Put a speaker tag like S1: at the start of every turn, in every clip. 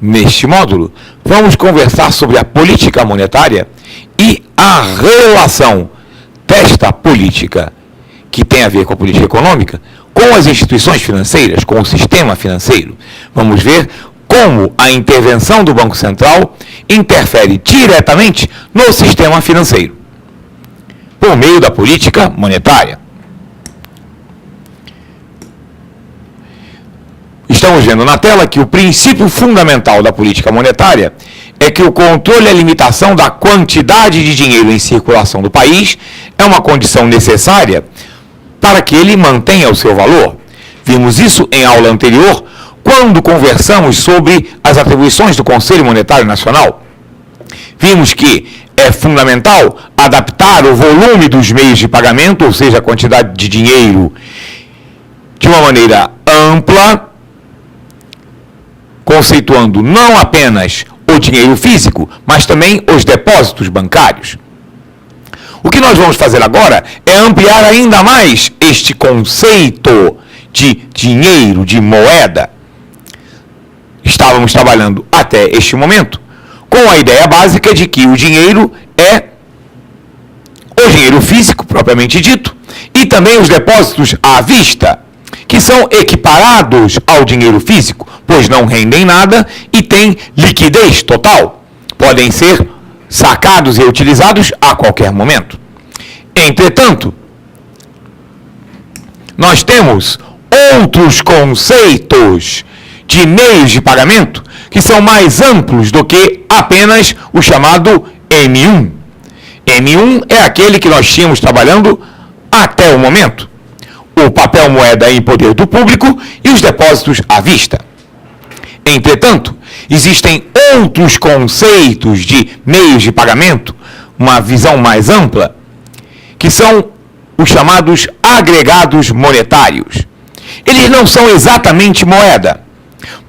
S1: Neste módulo, vamos conversar sobre a política monetária e a relação desta política, que tem a ver com a política econômica, com as instituições financeiras, com o sistema financeiro. Vamos ver como a intervenção do Banco Central interfere diretamente no sistema financeiro, por meio da política monetária. Estamos vendo na tela que o princípio fundamental da política monetária é que o controle e a limitação da quantidade de dinheiro em circulação do país é uma condição necessária para que ele mantenha o seu valor. Vimos isso em aula anterior, quando conversamos sobre as atribuições do Conselho Monetário Nacional. Vimos que é fundamental adaptar o volume dos meios de pagamento, ou seja, a quantidade de dinheiro, de uma maneira ampla, conceituando não apenas o dinheiro físico, mas também os depósitos bancários. O que nós vamos fazer agora é ampliar ainda mais este conceito de dinheiro, de moeda. Estávamos trabalhando até este momento com a ideia básica de que o dinheiro é o dinheiro físico, propriamente dito, e também os depósitos à vista, que são equiparados ao dinheiro físico, pois não rendem nada e têm liquidez total. Podem ser sacados e utilizados a qualquer momento. Entretanto, nós temos outros conceitos de meios de pagamento que são mais amplos do que apenas o chamado M1. M1 é aquele que nós tínhamos trabalhando até o momento. O papel moeda em poder do público e os depósitos à vista. Entretanto, existem outros conceitos de meios de pagamento, uma visão mais ampla, que são os chamados agregados monetários. Eles não são exatamente moeda,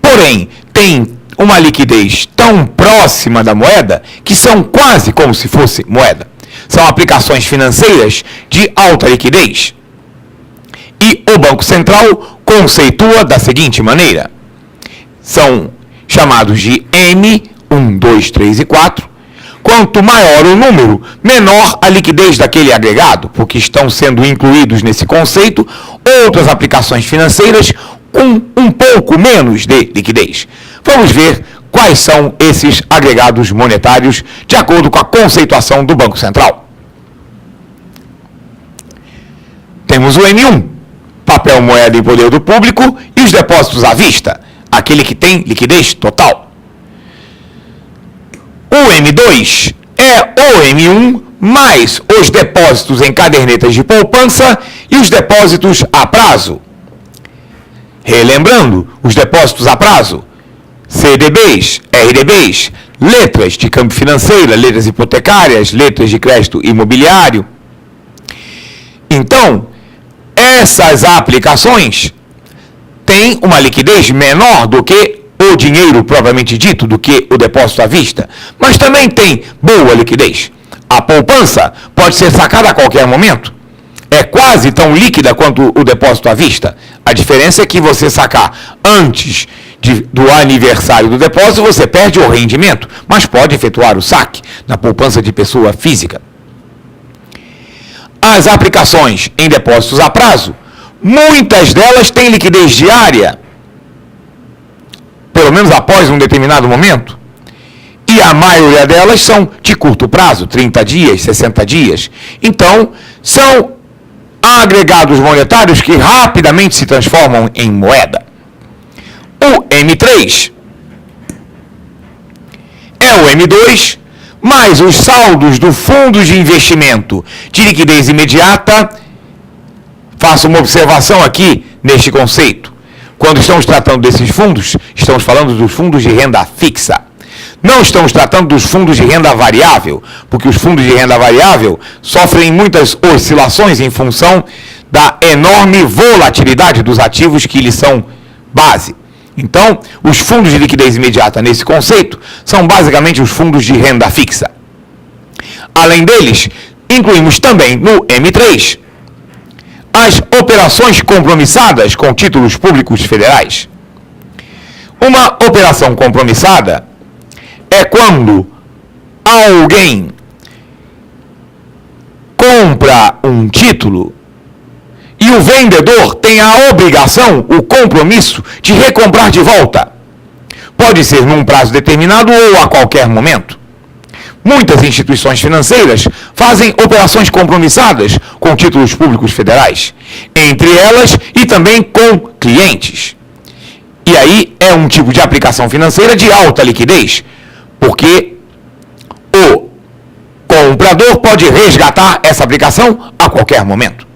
S1: porém, têm uma liquidez tão próxima da moeda que são quase como se fosse moeda. São aplicações financeiras de alta liquidez. E o Banco Central conceitua da seguinte maneira: são chamados de M, 1, 2, 3 e 4. Quanto maior o número, menor a liquidez daquele agregado, porque estão sendo incluídos nesse conceito outras aplicações financeiras com um pouco menos de liquidez. Vamos ver quais são esses agregados monetários de acordo com a conceituação do Banco Central. Temos o M1, papel moeda em poder do público, e os depósitos à vista, aquele que tem liquidez total. O M2 é o M1 mais os depósitos em cadernetas de poupança e os depósitos a prazo. Relembrando, os depósitos a prazo, CDBs, RDBs, letras de câmbio financeira, letras hipotecárias, letras de crédito imobiliário. Então, essas aplicações têm uma liquidez menor do que o dinheiro propriamente dito, do que o depósito à vista, mas também tem boa liquidez. A poupança pode ser sacada a qualquer momento. É quase tão líquida quanto o depósito à vista. A diferença é que você sacar antes do aniversário do depósito, você perde o rendimento, mas pode efetuar o saque na poupança de pessoa física. As aplicações em depósitos a prazo, muitas delas têm liquidez diária, pelo menos após um determinado momento, e a maioria delas são de curto prazo, 30 dias, 60 dias. Então, são agregados monetários que rapidamente se transformam em moeda. O M3 é o M2 mais os saldos do fundo de investimento de liquidez imediata. Faço uma observação aqui neste conceito. Quando estamos tratando desses fundos, estamos falando dos fundos de renda fixa. Não estamos tratando dos fundos de renda variável, porque os fundos de renda variável sofrem muitas oscilações em função da enorme volatilidade dos ativos que lhes são base. Então, os fundos de liquidez imediata nesse conceito são basicamente os fundos de renda fixa. Além deles, incluímos também no M3 as operações compromissadas com títulos públicos federais. Uma operação compromissada é quando alguém compra um título e o vendedor tem a obrigação, o compromisso de recomprar de volta. Pode ser num prazo determinado ou a qualquer momento. Muitas instituições financeiras fazem operações compromissadas com títulos públicos federais, entre elas e também com clientes. E aí é um tipo de aplicação financeira de alta liquidez, porque o comprador pode resgatar essa aplicação a qualquer momento.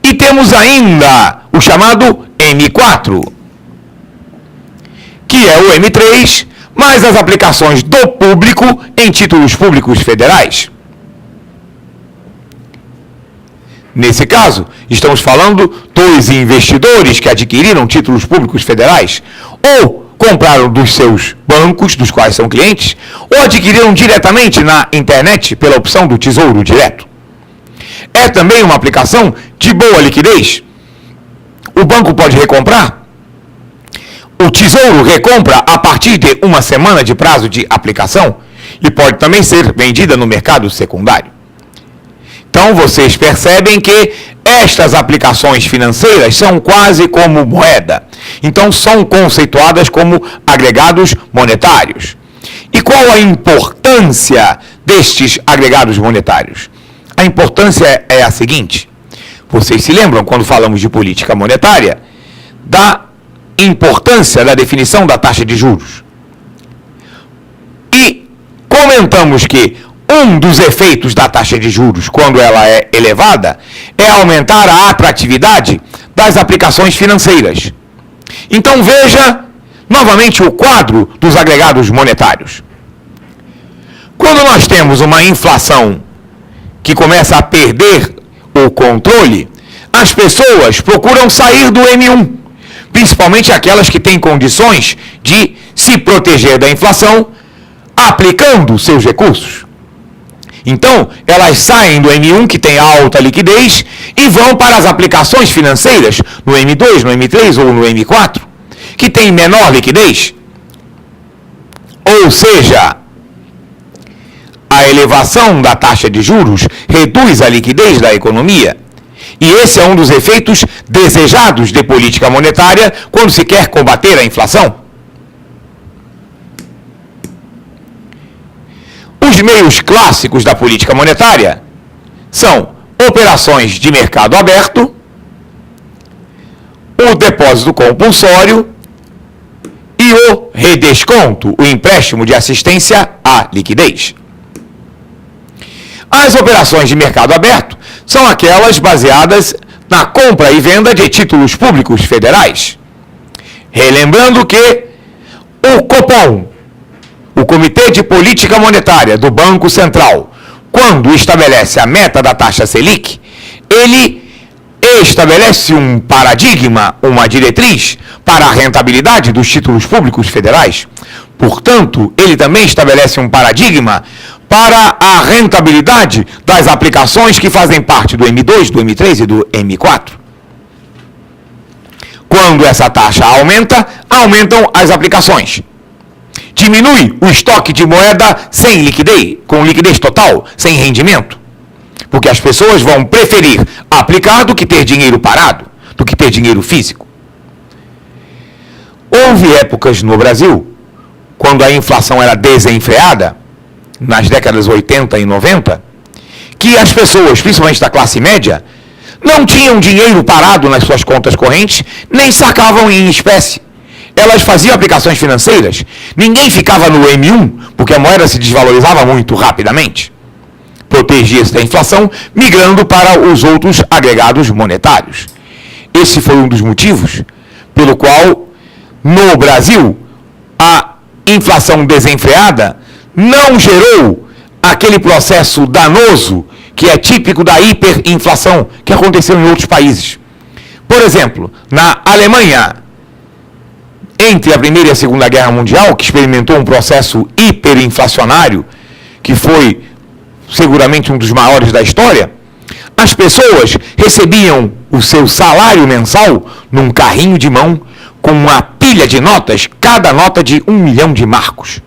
S1: E temos ainda o chamado M4, que é o M3, mais as aplicações do público em títulos públicos federais. Nesse caso, estamos falando dos investidores que adquiriram títulos públicos federais, ou compraram dos seus bancos, dos quais são clientes, ou adquiriram diretamente na internet pela opção do Tesouro Direto. É também uma aplicação de boa liquidez. O banco pode recomprar. O Tesouro recompra a partir de uma semana de prazo de aplicação e pode também ser vendida no mercado secundário. Então, vocês percebem que estas aplicações financeiras são quase como moeda. Então, são conceituadas como agregados monetários. E qual a importância destes agregados monetários? A importância é a seguinte. Vocês se lembram, quando falamos de política monetária, da importância da definição da taxa de juros. E comentamos que um dos efeitos da taxa de juros, quando ela é elevada, é aumentar a atratividade das aplicações financeiras. Então veja novamente o quadro dos agregados monetários. Quando nós temos uma inflação que começa a perder o controle, as pessoas procuram sair do M1. Principalmente aquelas que têm condições de se proteger da inflação aplicando seus recursos. Então, elas saem do M1, que tem alta liquidez, e vão para as aplicações financeiras, no M2, no M3 ou no M4, que tem menor liquidez. Ou seja, a elevação da taxa de juros reduz a liquidez da economia. E esse é um dos efeitos desejados de política monetária quando se quer combater a inflação. Os meios clássicos da política monetária são operações de mercado aberto, o depósito compulsório e o redesconto, o empréstimo de assistência à liquidez. As operações de mercado aberto são aquelas baseadas na compra e venda de títulos públicos federais. Relembrando que o Copom, o Comitê de Política Monetária do Banco Central, quando estabelece a meta da taxa Selic, ele estabelece um paradigma, uma diretriz para a rentabilidade dos títulos públicos federais. Portanto, ele também estabelece um paradigma para a rentabilidade das aplicações que fazem parte do M2, do M3 e do M4. Quando essa taxa aumenta, aumentam as aplicações. Diminui o estoque de moeda sem liquidez, com liquidez total, sem rendimento. Porque as pessoas vão preferir aplicar do que ter dinheiro parado, do que ter dinheiro físico. Houve épocas no Brasil, quando a inflação era desenfreada, nas décadas 80 e 90, que as pessoas, principalmente da classe média, não tinham dinheiro parado nas suas contas correntes, nem sacavam em espécie. Elas faziam aplicações financeiras, ninguém ficava no M1, porque a moeda se desvalorizava muito rapidamente. Protegia-se da inflação, migrando para os outros agregados monetários. Esse foi um dos motivos pelo qual, no Brasil, a inflação desenfreada não gerou aquele processo danoso que é típico da hiperinflação que aconteceu em outros países. Por exemplo, na Alemanha, entre a Primeira e a Segunda Guerra Mundial, que experimentou um processo hiperinflacionário, que foi seguramente um dos maiores da história, as pessoas recebiam o seu salário mensal num carrinho de mão com uma pilha de notas, cada nota de 1 milhão de marcos.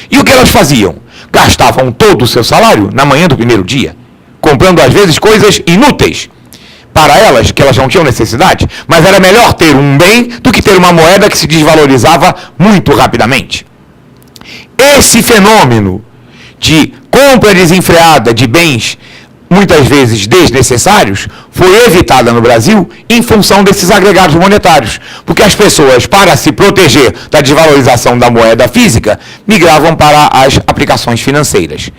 S1: E o que elas faziam? Gastavam todo o seu salário na manhã do primeiro dia, comprando às vezes coisas inúteis para elas, que elas não tinham necessidade, mas era melhor ter um bem do que ter uma moeda que se desvalorizava muito rapidamente. Esse fenômeno de compra desenfreada de bens, muitas vezes desnecessários, foi evitada no Brasil em função desses agregados monetários, porque as pessoas, para se proteger da desvalorização da moeda física, migravam para as aplicações financeiras.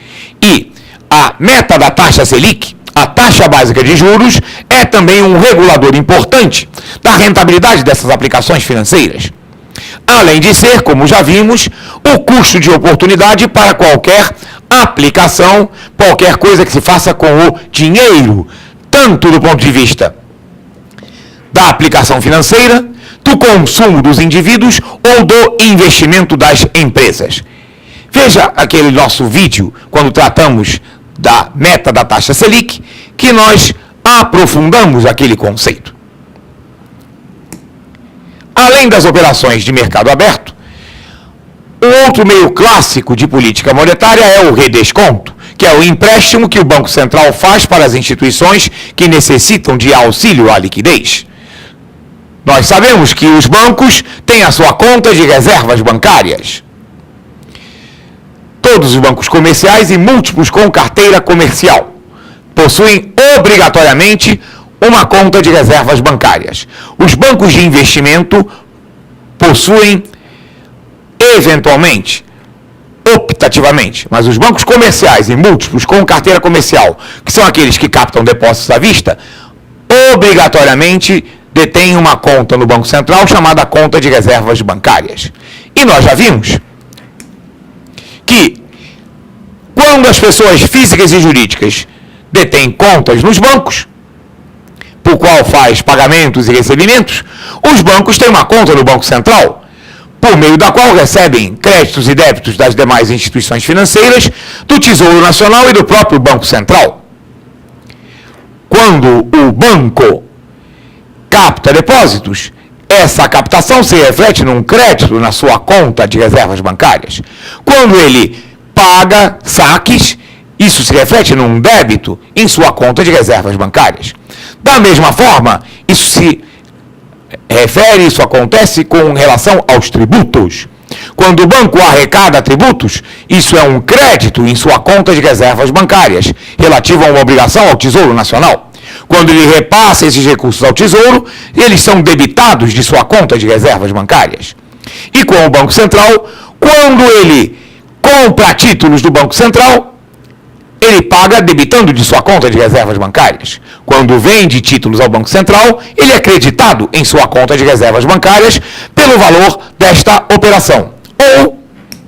S1: E a meta da taxa Selic, a taxa básica de juros, é também um regulador importante da rentabilidade dessas aplicações financeiras. Além de ser, como já vimos, o custo de oportunidade para qualquer aplicação, qualquer coisa que se faça com o dinheiro, tanto do ponto de vista da aplicação financeira, do consumo dos indivíduos ou do investimento das empresas. Veja aquele nosso vídeo, quando tratamos da meta da taxa Selic, que nós aprofundamos aquele conceito. Além das operações de mercado aberto, o outro meio clássico de política monetária é o redesconto, que é o empréstimo que o Banco Central faz para as instituições que necessitam de auxílio à liquidez. Nós sabemos que os bancos têm a sua conta de reservas bancárias. Todos os bancos comerciais e múltiplos com carteira comercial possuem obrigatoriamente uma conta de reservas bancárias. Os bancos de investimento possuem, eventualmente, optativamente, mas os bancos comerciais e múltiplos com carteira comercial, que são aqueles que captam depósitos à vista, obrigatoriamente detêm uma conta no Banco Central chamada conta de reservas bancárias. E nós já vimos que, quando as pessoas físicas e jurídicas detêm contas nos bancos, por qual faz pagamentos e recebimentos, os bancos têm uma conta no Banco Central, por meio da qual recebem créditos e débitos das demais instituições financeiras, do Tesouro Nacional e do próprio Banco Central. Quando o banco capta depósitos, essa captação se reflete num crédito na sua conta de reservas bancárias. Quando ele paga saques, isso se reflete num débito em sua conta de reservas bancárias. Da mesma forma, isso acontece com relação aos tributos. Quando o banco arrecada tributos, isso é um crédito em sua conta de reservas bancárias, relativo a uma obrigação ao Tesouro Nacional. Quando ele repassa esses recursos ao Tesouro, eles são debitados de sua conta de reservas bancárias. E com o Banco Central, quando ele compra títulos do Banco Central, ele paga debitando de sua conta de reservas bancárias. Quando vende títulos ao Banco Central, ele é creditado em sua conta de reservas bancárias pelo valor desta operação, ou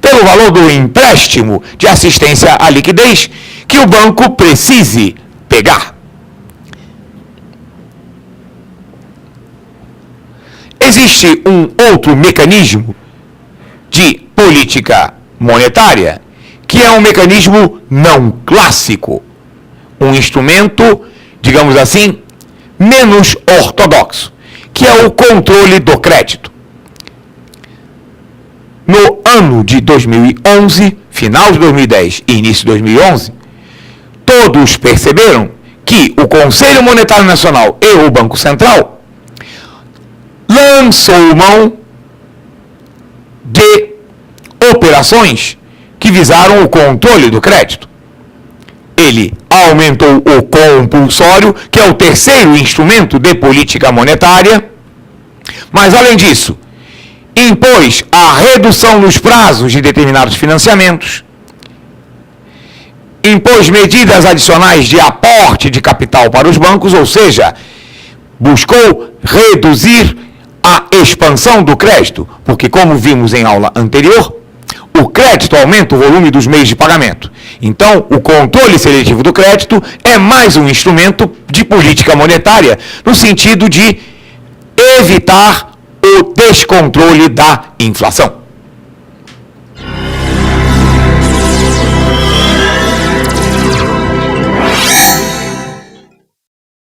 S1: pelo valor do empréstimo de assistência à liquidez que o banco precise pegar. Existe um outro mecanismo de política monetária que é um mecanismo não clássico, um instrumento, digamos assim, menos ortodoxo, que é o controle do crédito. No ano de 2011, final de 2010 e início de 2011, todos perceberam que o Conselho Monetário Nacional e o Banco Central lançou mão de operações que visaram o controle do crédito. Ele aumentou o compulsório, que é o terceiro instrumento de política monetária, mas, além disso, impôs a redução nos prazos de determinados financiamentos, impôs medidas adicionais de aporte de capital para os bancos, ou seja, buscou reduzir a expansão do crédito, porque, como vimos em aula anterior, o crédito aumenta o volume dos meios de pagamento. Então, o controle seletivo do crédito é mais um instrumento de política monetária, no sentido de evitar o descontrole da inflação.